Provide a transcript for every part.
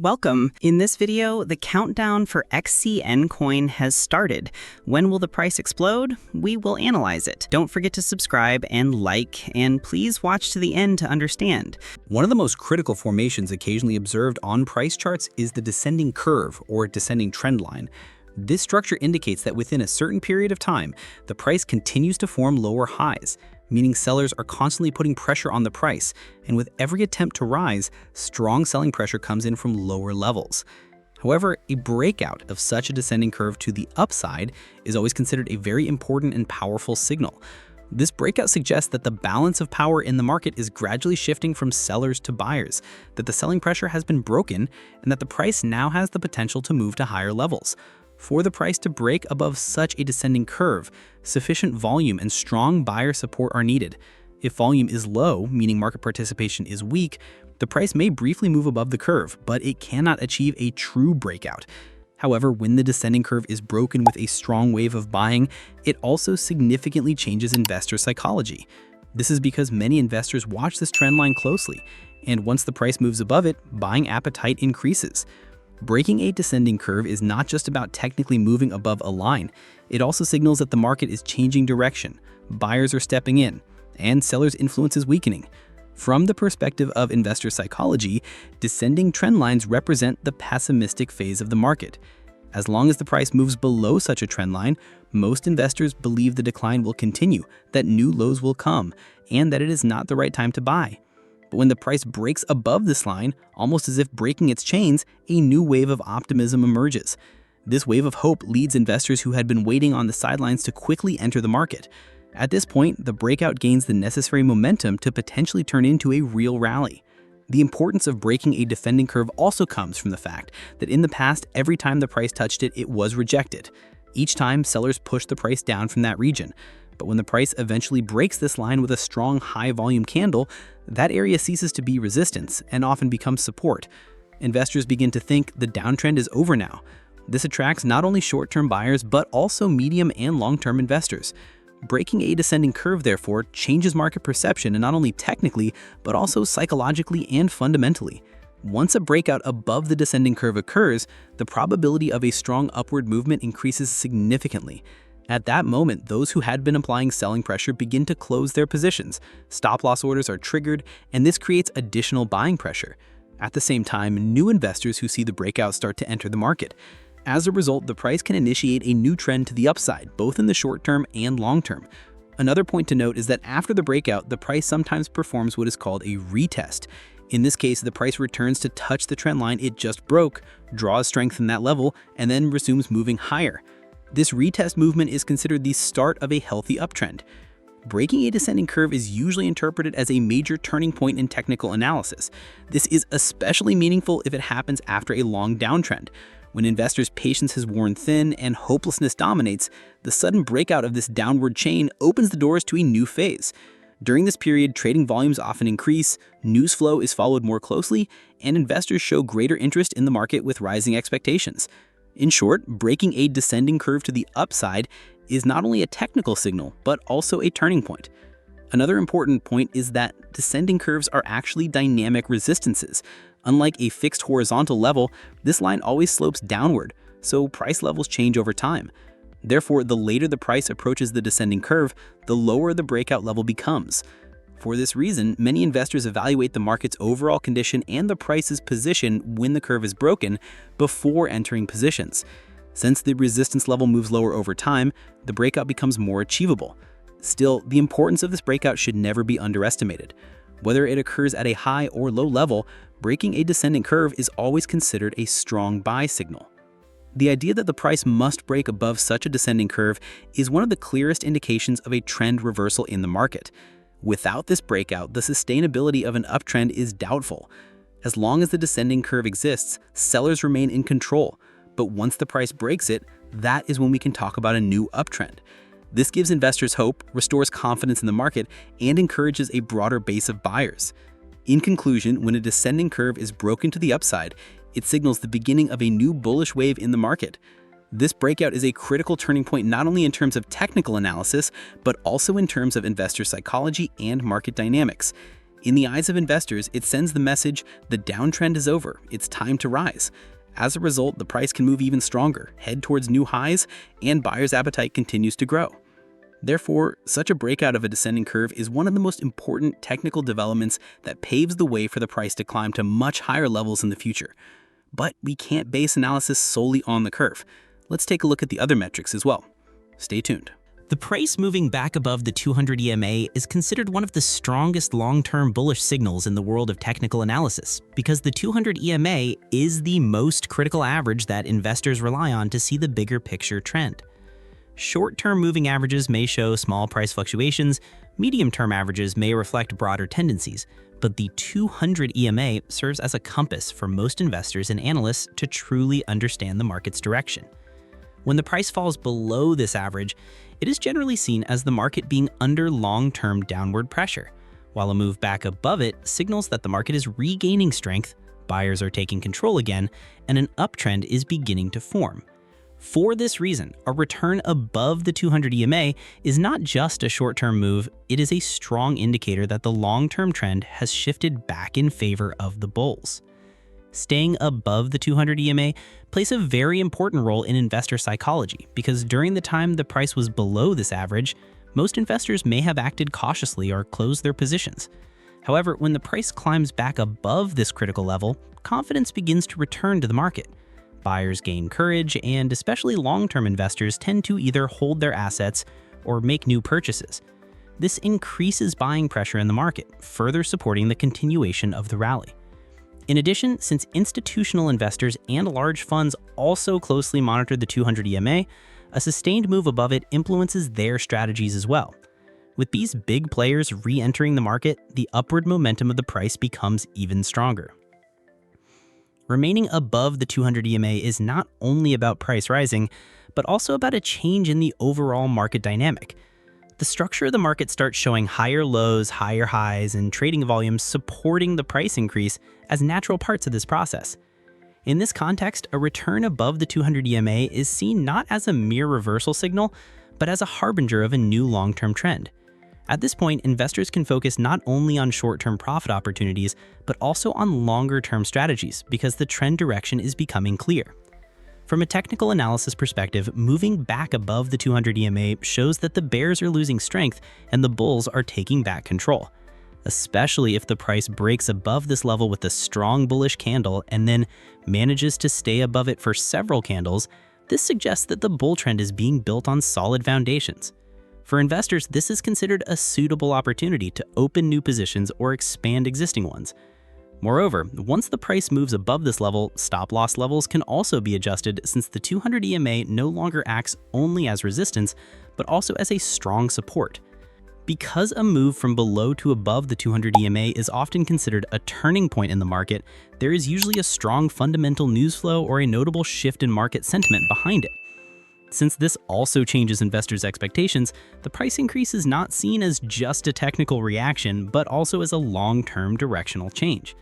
Welcome. In this video, the countdown for XCN coin has started. When will the price explode? We will analyze it. Don't forget to subscribe and like, and please watch to the end to understand. One of the most critical formations occasionally observed on price charts is the descending curve or descending trend line. This structure indicates that within a certain period of time, the price continues to form lower highs, meaning sellers are constantly putting pressure on the price, and with every attempt to rise, strong selling pressure comes in from lower levels. However, a breakout of such a descending curve to the upside is always considered a very important and powerful signal. This breakout suggests that the balance of power in the market is gradually shifting from sellers to buyers, that the selling pressure has been broken, and that the price now has the potential to move to higher levels. For the price to break above such a descending curve, sufficient volume and strong buyer support are needed. If volume is low, meaning market participation is weak, the price may briefly move above the curve, but it cannot achieve a true breakout. However, when the descending curve is broken with a strong wave of buying, it also significantly changes investor psychology. This is because many investors watch this trend line closely, and once the price moves above it, buying appetite increases. Breaking a descending curve is not just about technically moving above a line. It also signals that the market is changing direction, buyers are stepping in, and sellers' influence is weakening. From the perspective of investor psychology, descending trend lines represent the pessimistic phase of the market. As long as the price moves below such a trend line, most investors believe the decline will continue, that new lows will come, and that it is not the right time to buy. But when the price breaks above this line, almost as if breaking its chains, a new wave of optimism emerges. This wave of hope leads investors who had been waiting on the sidelines to quickly enter the market. At this point, the breakout gains the necessary momentum to potentially turn into a real rally. The importance of breaking a descending curve also comes from the fact that in the past, every time the price touched it, it was rejected. Each time, sellers pushed the price down from that region. But when the price eventually breaks this line with a strong high-volume candle, that area ceases to be resistance and often becomes support. Investors begin to think the downtrend is over now. This attracts not only short-term buyers, but also medium and long-term investors. Breaking a descending curve, therefore, changes market perception, and not only technically, but also psychologically and fundamentally. Once a breakout above the descending curve occurs, the probability of a strong upward movement increases significantly. At that moment, those who had been applying selling pressure begin to close their positions. Stop-loss orders are triggered, and this creates additional buying pressure. At the same time, new investors who see the breakout start to enter the market. As a result, the price can initiate a new trend to the upside, both in the short term and long term. Another point to note is that after the breakout, the price sometimes performs what is called a retest. In this case, the price returns to touch the trend line it just broke, draws strength from that level, and then resumes moving higher. This retest movement is considered the start of a healthy uptrend. Breaking a descending curve is usually interpreted as a major turning point in technical analysis. This is especially meaningful if it happens after a long downtrend. When investors' patience has worn thin and hopelessness dominates, the sudden breakout of this downward chain opens the doors to a new phase. During this period, trading volumes often increase, news flow is followed more closely, and investors show greater interest in the market with rising expectations. In short, breaking a descending curve to the upside is not only a technical signal, but also a turning point. Another important point is that descending curves are actually dynamic resistances. Unlike a fixed horizontal level, this line always slopes downward, so price levels change over time. Therefore, the later the price approaches the descending curve, the lower the breakout level becomes. For this reason, many investors evaluate the market's overall condition and the price's position when the curve is broken before entering positions. Since the resistance level moves lower over time, the breakout becomes more achievable. Still, the importance of this breakout should never be underestimated. Whether it occurs at a high or low level, breaking a descending curve is always considered a strong buy signal. The idea that the price must break above such a descending curve is one of the clearest indications of a trend reversal in the market. Without this breakout, the sustainability of an uptrend is doubtful. As long as the descending curve exists, sellers remain in control. But once the price breaks it, that is when we can talk about a new uptrend. This gives investors hope, restores confidence in the market, and encourages a broader base of buyers. In conclusion, when a descending curve is broken to the upside, it signals the beginning of a new bullish wave in the market. This breakout is a critical turning point not only in terms of technical analysis, but also in terms of investor psychology and market dynamics. In the eyes of investors, it sends the message, the downtrend is over, it's time to rise. As a result, the price can move even stronger, head towards new highs, and buyers' appetite continues to grow. Therefore, such a breakout of a descending curve is one of the most important technical developments that paves the way for the price to climb to much higher levels in the future. But we can't base analysis solely on the curve. Let's take a look at the other metrics as well. Stay tuned. The price moving back above the 200 EMA is considered one of the strongest long-term bullish signals in the world of technical analysis because the 200 EMA is the most critical average that investors rely on to see the bigger picture trend. Short-term moving averages may show small price fluctuations, medium-term averages may reflect broader tendencies, but the 200 EMA serves as a compass for most investors and analysts to truly understand the market's direction. When the price falls below this average, it is generally seen as the market being under long-term downward pressure, while a move back above it signals that the market is regaining strength, buyers are taking control again, and an uptrend is beginning to form. For this reason, a return above the 200 EMA is not just a short-term move, it is a strong indicator that the long-term trend has shifted back in favor of the bulls. Staying above the 200 EMA plays a very important role in investor psychology because during the time the price was below this average, most investors may have acted cautiously or closed their positions. However, when the price climbs back above this critical level, confidence begins to return to the market. Buyers gain courage, and especially long-term investors tend to either hold their assets or make new purchases. This increases buying pressure in the market, further supporting the continuation of the rally. In addition, since institutional investors and large funds also closely monitor the 200 EMA, a sustained move above it influences their strategies as well. With these big players re-entering the market, the upward momentum of the price becomes even stronger. Remaining above the 200 EMA is not only about price rising, but also about a change in the overall market dynamic. The structure of the market starts showing higher lows, higher highs, and trading volumes supporting the price increase as natural parts of this process. In this context, a return above the 200 EMA is seen not as a mere reversal signal, but as a harbinger of a new long-term trend. At this point, investors can focus not only on short-term profit opportunities, but also on longer-term strategies because the trend direction is becoming clear. From a technical analysis perspective, moving back above the 200 EMA shows that the bears are losing strength and the bulls are taking back control. Especially if the price breaks above this level with a strong bullish candle and then manages to stay above it for several candles, this suggests that the bull trend is being built on solid foundations. For investors, this is considered a suitable opportunity to open new positions or expand existing ones. Moreover, once the price moves above this level, stop-loss levels can also be adjusted since the 200 EMA no longer acts only as resistance, but also as a strong support. Because a move from below to above the 200 EMA is often considered a turning point in the market, there is usually a strong fundamental news flow or a notable shift in market sentiment behind it. Since this also changes investors' expectations, the price increase is not seen as just a technical reaction, but also as a long-term directional change.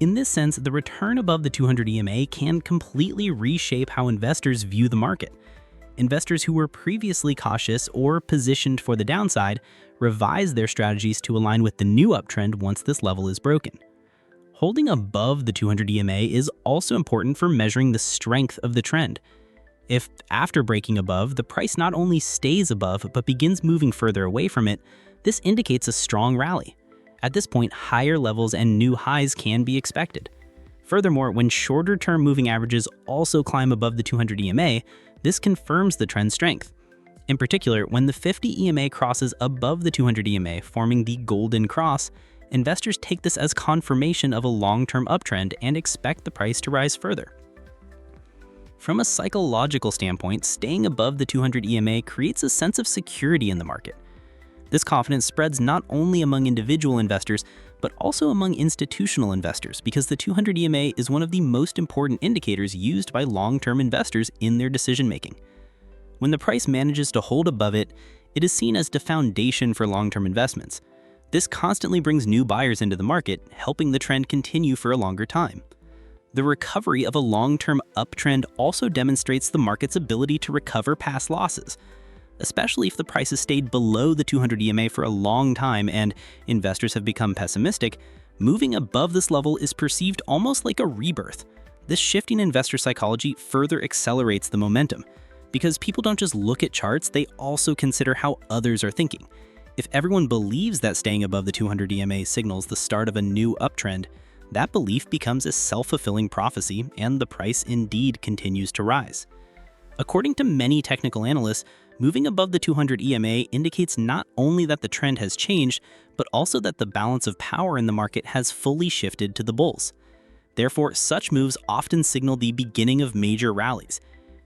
In this sense, the return above the 200 EMA can completely reshape how investors view the market. Investors who were previously cautious or positioned for the downside revise their strategies to align with the new uptrend once this level is broken. Holding above the 200 EMA is also important for measuring the strength of the trend. If, after breaking above, the price not only stays above but begins moving further away from it, this indicates a strong rally. At this point, higher levels and new highs can be expected. Furthermore, when shorter-term moving averages also climb above the 200 EMA, this confirms the trend strength. In particular, when the 50 EMA crosses above the 200 EMA, forming the golden cross, investors take this as confirmation of a long-term uptrend and expect the price to rise further. From a psychological standpoint, staying above the 200 EMA creates a sense of security in the market. This confidence spreads not only among individual investors, but also among institutional investors because the 200 EMA is one of the most important indicators used by long-term investors in their decision-making. When the price manages to hold above it, it is seen as the foundation for long-term investments. This constantly brings new buyers into the market, helping the trend continue for a longer time. The recovery of a long-term uptrend also demonstrates the market's ability to recover past losses. especially if the price has stayed below the 200 EMA for a long time and investors have become pessimistic. Moving above this level is perceived almost like a rebirth. This shifting investor psychology further accelerates the momentum, because people don't just look at charts, they also consider how others are thinking. If everyone believes that staying above the 200 EMA signals the start of a new uptrend, that belief becomes a self-fulfilling prophecy and the price indeed continues to rise. According to many technical analysts, moving above the 200 EMA indicates not only that the trend has changed, but also that the balance of power in the market has fully shifted to the bulls. Therefore, such moves often signal the beginning of major rallies.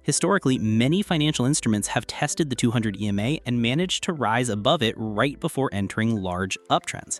Historically, many financial instruments have tested the 200 EMA and managed to rise above it right before entering large uptrends.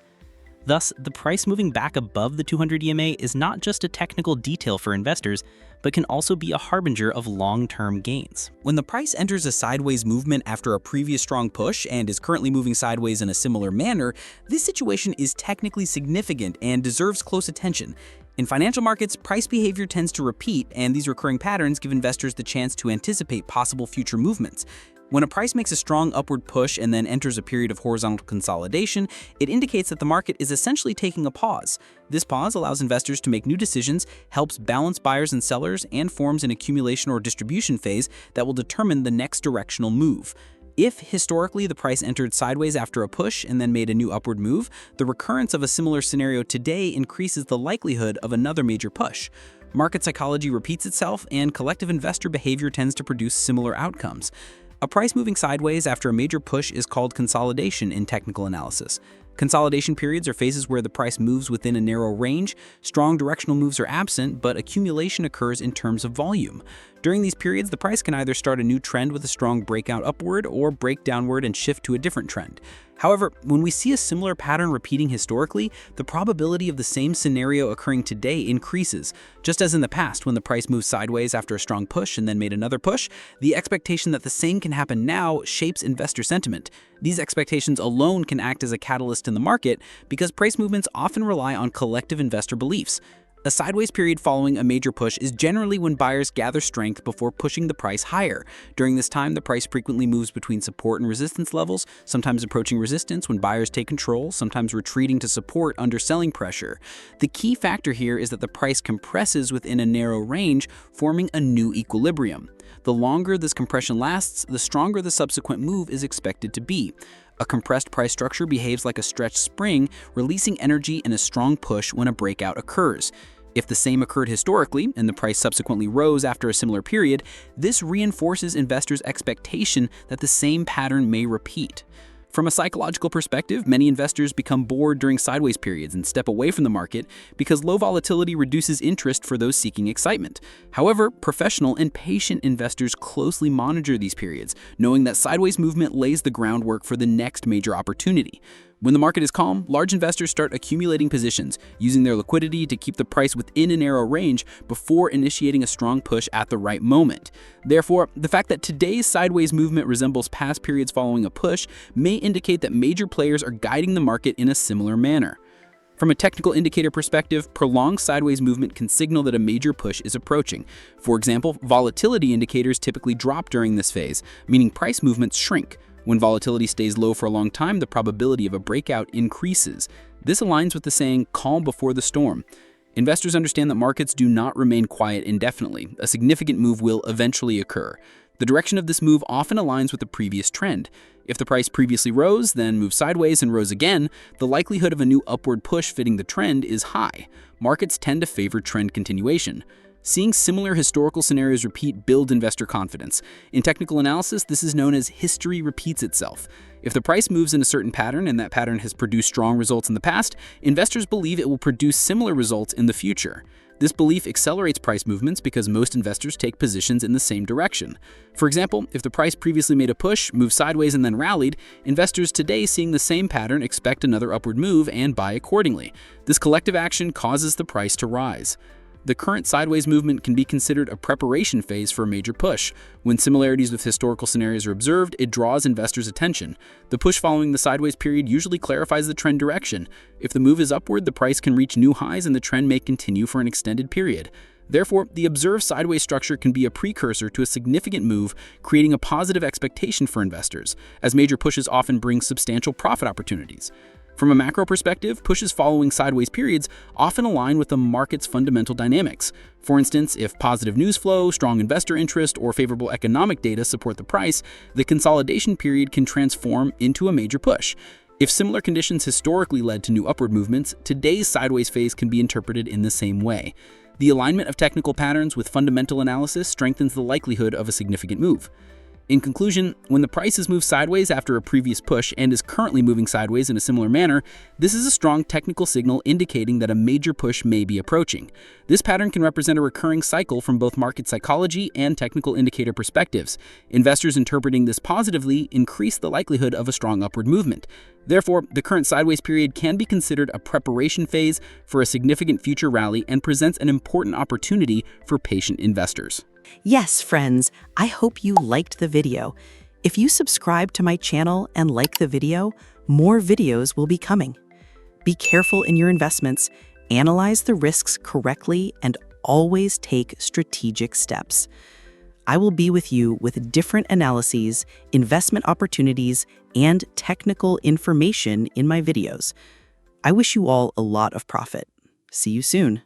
Thus, the price moving back above the 200 EMA is not just a technical detail for investors, but can also be a harbinger of long-term gains. When the price enters a sideways movement after a previous strong push and is currently moving sideways in a similar manner, this situation is technically significant and deserves close attention. In financial markets, price behavior tends to repeat, and these recurring patterns give investors the chance to anticipate possible future movements. When a price makes a strong upward push and then enters a period of horizontal consolidation, it indicates that the market is essentially taking a pause. This pause allows investors to make new decisions, helps balance buyers and sellers, and forms an accumulation or distribution phase that will determine the next directional move. If historically the price entered sideways after a push and then made a new upward move, the recurrence of a similar scenario today increases the likelihood of another major push. Market psychology repeats itself, and collective investor behavior tends to produce similar outcomes. A price moving sideways after a major push is called consolidation in technical analysis. Consolidation periods are phases where the price moves within a narrow range, strong directional moves are absent, but accumulation occurs in terms of volume. During these periods, the price can either start a new trend with a strong breakout upward or break downward and shift to a different trend. However, when we see a similar pattern repeating historically, the probability of the same scenario occurring today increases. Just as in the past, when the price moved sideways after a strong push and then made another push, the expectation that the same can happen now shapes investor sentiment. These expectations alone can act as a catalyst in the market because price movements often rely on collective investor beliefs. A sideways period following a major push is generally when buyers gather strength before pushing the price higher. During this time, the price frequently moves between support and resistance levels, sometimes approaching resistance when buyers take control, sometimes retreating to support under selling pressure. The key factor here is that the price compresses within a narrow range, forming a new equilibrium. The longer this compression lasts, the stronger the subsequent move is expected to be. A compressed price structure behaves like a stretched spring, releasing energy in a strong push when a breakout occurs. If the same occurred historically, and the price subsequently rose after a similar period, this reinforces investors' expectation that the same pattern may repeat. From a psychological perspective, many investors become bored during sideways periods and step away from the market because low volatility reduces interest for those seeking excitement. However, professional and patient investors closely monitor these periods, knowing that sideways movement lays the groundwork for the next major opportunity. When the market is calm, large investors start accumulating positions, using their liquidity to keep the price within a narrow range before initiating a strong push at the right moment. Therefore, the fact that today's sideways movement resembles past periods following a push may indicate that major players are guiding the market in a similar manner. From a technical indicator perspective, prolonged sideways movement can signal that a major push is approaching. For example, volatility indicators typically drop during this phase, meaning price movements shrink. When volatility stays low for a long time, the probability of a breakout increases. This aligns with the saying, calm before the storm. Investors understand that markets do not remain quiet indefinitely. A significant move will eventually occur. The direction of this move often aligns with the previous trend. If the price previously rose, then moved sideways and rose again, the likelihood of a new upward push fitting the trend is high. Markets tend to favor trend continuation. Seeing similar historical scenarios repeat builds investor confidence. In technical analysis, this is known as history repeats itself. If the price moves in a certain pattern and that pattern has produced strong results in the past, investors believe it will produce similar results in the future. This belief accelerates price movements because most investors take positions in the same direction. For example, if the price previously made a push, moved sideways, and then rallied, investors today seeing the same pattern expect another upward move and buy accordingly. This collective action causes the price to rise. The current sideways movement can be considered a preparation phase for a major push. When similarities with historical scenarios are observed, it draws investors' attention. The push following the sideways period usually clarifies the trend direction. If the move is upward, the price can reach new highs and the trend may continue for an extended period. Therefore, the observed sideways structure can be a precursor to a significant move, creating a positive expectation for investors, as major pushes often bring substantial profit opportunities. From a macro perspective, pushes following sideways periods often align with the market's fundamental dynamics. For instance, if positive news flow, strong investor interest, or favorable economic data support the price, the consolidation period can transform into a major push. If similar conditions historically led to new upward movements, today's sideways phase can be interpreted in the same way. The alignment of technical patterns with fundamental analysis strengthens the likelihood of a significant move. In conclusion, when the price has moved sideways after a previous push and is currently moving sideways in a similar manner, this is a strong technical signal indicating that a major push may be approaching. This pattern can represent a recurring cycle from both market psychology and technical indicator perspectives. Investors interpreting this positively increase the likelihood of a strong upward movement. Therefore, the current sideways period can be considered a preparation phase for a significant future rally and presents an important opportunity for patient investors. Yes, friends, I hope you liked the video. If you subscribe to my channel and like the video, more videos will be coming. Be careful in your investments, analyze the risks correctly, and always take strategic steps. I will be with you with different analyses, investment opportunities, and technical information in my videos. I wish you all a lot of profit. See you soon.